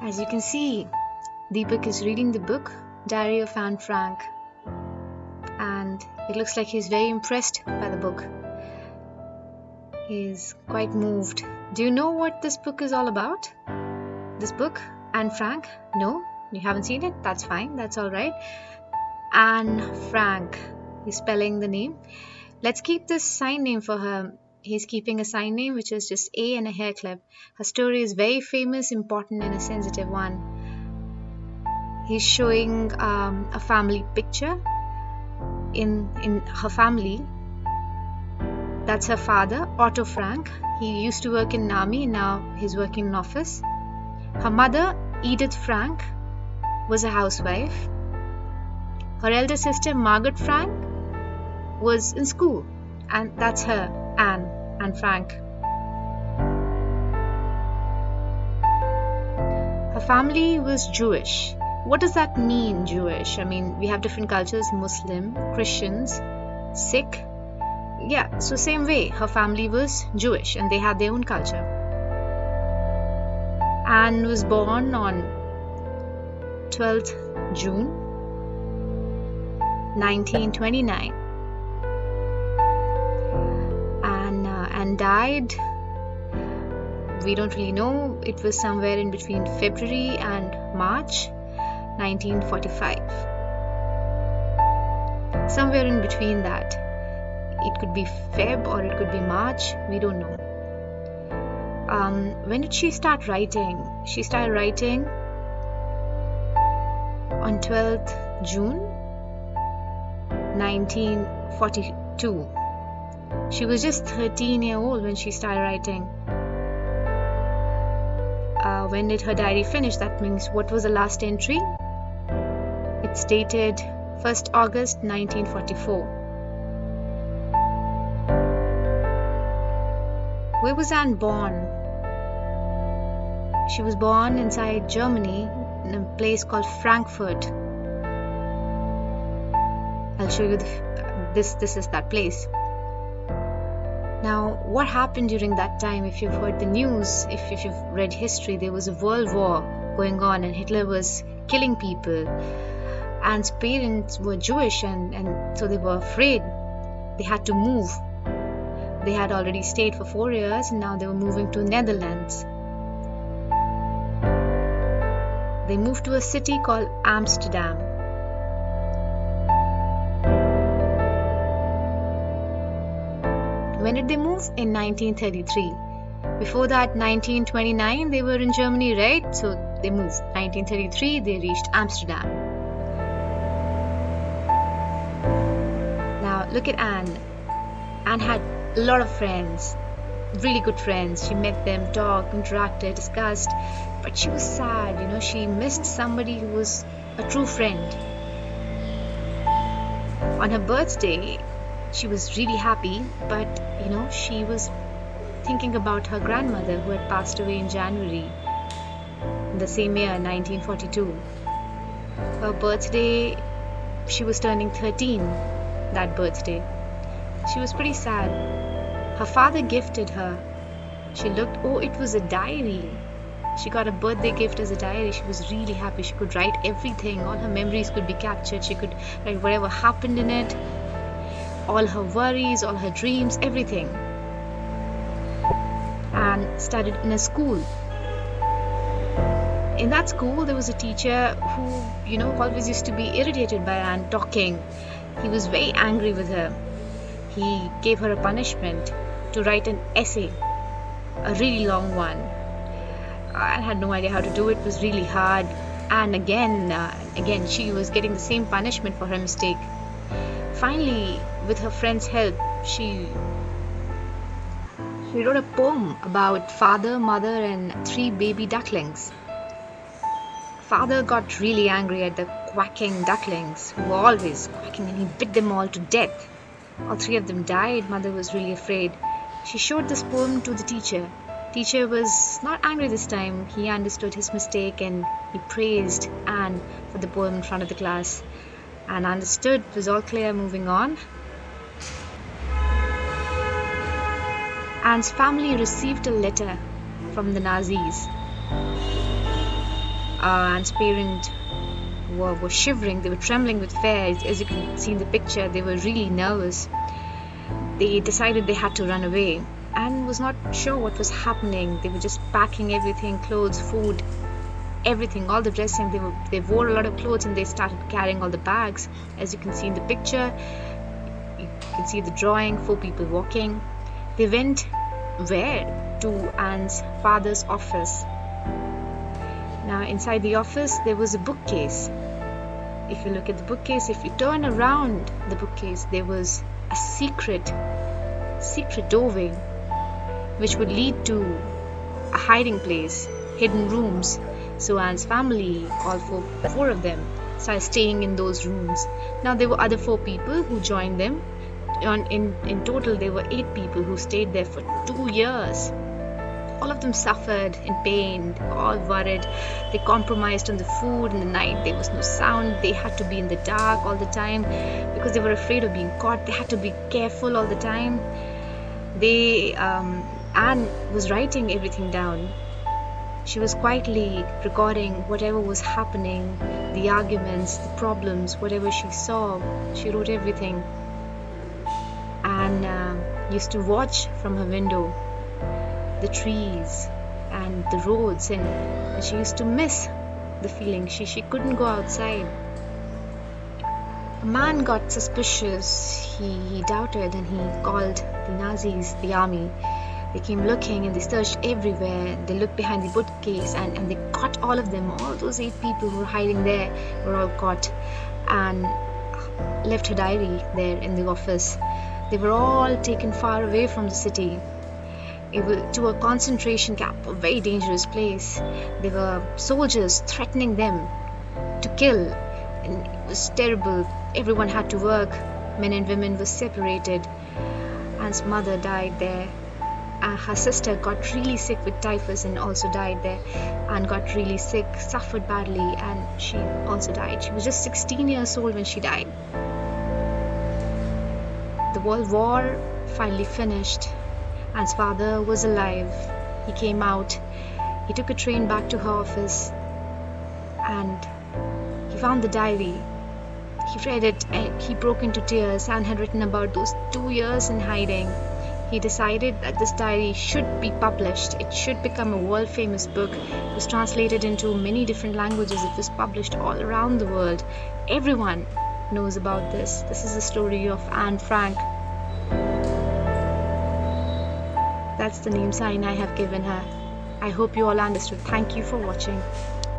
As you can see, Deepak is reading the book Diary of Anne Frank, and it looks like he's very impressed by the book. He's quite moved. Do you know what this book is all about? This book, Anne Frank? No? You haven't seen it? That's fine. That's all right. Anne Frank. He's spelling the name. Let's keep this sign name for her. He's keeping a sign name which is just A and a hair clip. Her story is very famous, important, and a sensitive one. He's showing a family picture. In her family, that's her father, Otto Frank. He used to work in an army, now he's working in an office. Her mother, Edith Frank, was a housewife. Her elder sister, Margaret Frank, was in school, and that's her, Anne Frank. Her family was Jewish. What does that mean, Jewish? I mean, we have different cultures, Muslim, Christians, Sikh. Yeah, so same way, her family was Jewish and they had their own culture. Anne was born on 12th June 1929 and died, we don't really know, it was somewhere in between February and March 1945. Somewhere in between that. It could be Feb or it could be March, we don't know. When did she start writing? She started writing on 12th June 1942. She was just 13 years old when she started writing. When did her diary finish? That means what was the last entry? It's dated 1st August 1944. Where was Anne born? She was born inside Germany in a place called Frankfurt. I'll show you this is that place. Now, what happened during that time? If you've heard the news, if you've read history, there was a world war going on and Hitler was killing people. Anne's parents were Jewish and so they were afraid. They had to move. They had already stayed for 4 years and now they were moving to Netherlands. They moved to a city called Amsterdam. When did they move? In 1933. Before that, 1929, they were in Germany, right? So they moved. 1933, they reached Amsterdam. Now look at Anne. Anne had a lot of friends, really good friends. She met them, talked, interacted, discussed, but she was sad, she missed somebody who was a true friend. On her birthday, she was really happy, but she was thinking about her grandmother who had passed away in January in the same year, 1942. Her birthday, she was turning 13 that birthday. She was pretty sad. Her father gifted her. She looked, it was a diary. She got a birthday gift as a diary. She was really happy. She could write everything. All her memories could be captured. She could write whatever happened in it. All her worries, all her dreams, everything. And studied in a school. In that school, there was a teacher who, always used to be irritated by Anne talking. He was very angry with her. He gave her a punishment to write an essay, a really long one. I had no idea how to do it. It was really hard. And again, she was getting the same punishment for her mistake. Finally, with her friend's help, she wrote a poem about father, mother, and 3 baby ducklings. Father got really angry at the quacking ducklings, who were always quacking, and he bit them all to death. All 3 of them died. Mother was really afraid. She showed this poem to the teacher. Teacher was not angry this time. He understood his mistake and he praised Anne for the poem in front of the class. Anne understood. It was all clear. Moving on. Anne's family received a letter from the Nazis. Anne's parents were shivering, they were trembling with fear. As you can see in the picture, they were really nervous. They decided they had to run away. Anne was not sure what was happening. They were just packing everything, clothes, food, everything, all the dressing. They wore a lot of clothes and they started carrying all the bags. As you can see in the picture, you can see the drawing, 4 people walking. They went where? To Anne's father's office. Now inside the office there was a bookcase. If you look at the bookcase, if you turn around the bookcase, there was a secret doorway which would lead to a hiding place, hidden rooms. So Anne's family, all four of them, started staying in those rooms. Now there were other 4 people who joined them. In total there were 8 people who stayed there for 2 years. All of them suffered in pain, all worried. They compromised on the food in the night. There was no sound. They had to be in the dark all the time because they were afraid of being caught. They had to be careful all the time. Anne was writing everything down. She was quietly recording whatever was happening, the arguments, the problems, whatever she saw. She wrote everything. Anne used to watch from her window the trees and the roads, and she used to miss the feeling. She couldn't go outside. A man got suspicious. He doubted and he called the Nazis, the army. They came looking and they searched everywhere. They looked behind the bookcase and they caught all of them. All those 8 people who were hiding there were all caught. And left her diary there in the office. They were all taken far away from the city, to a concentration camp, a very dangerous place. There were soldiers threatening them to kill, and it was terrible. Everyone had to work. Men and women were separated. Anne's mother died there. Her sister got really sick with typhus and also died there. Anne got really sick, suffered badly, and she also died. She was just 16 years old when she died. The World War finally finished. Anne's father was alive. He came out. He took a train back to her office and he found the diary. He read it and he broke into tears. Anne had written about those 2 years in hiding. He decided that this diary should be published. It should become a world famous book. It was translated into many different languages. It was published all around the world. Everyone knows about this. This is the story of Anne Frank. That's the name sign I have given her. I hope you all understood. Thank you for watching.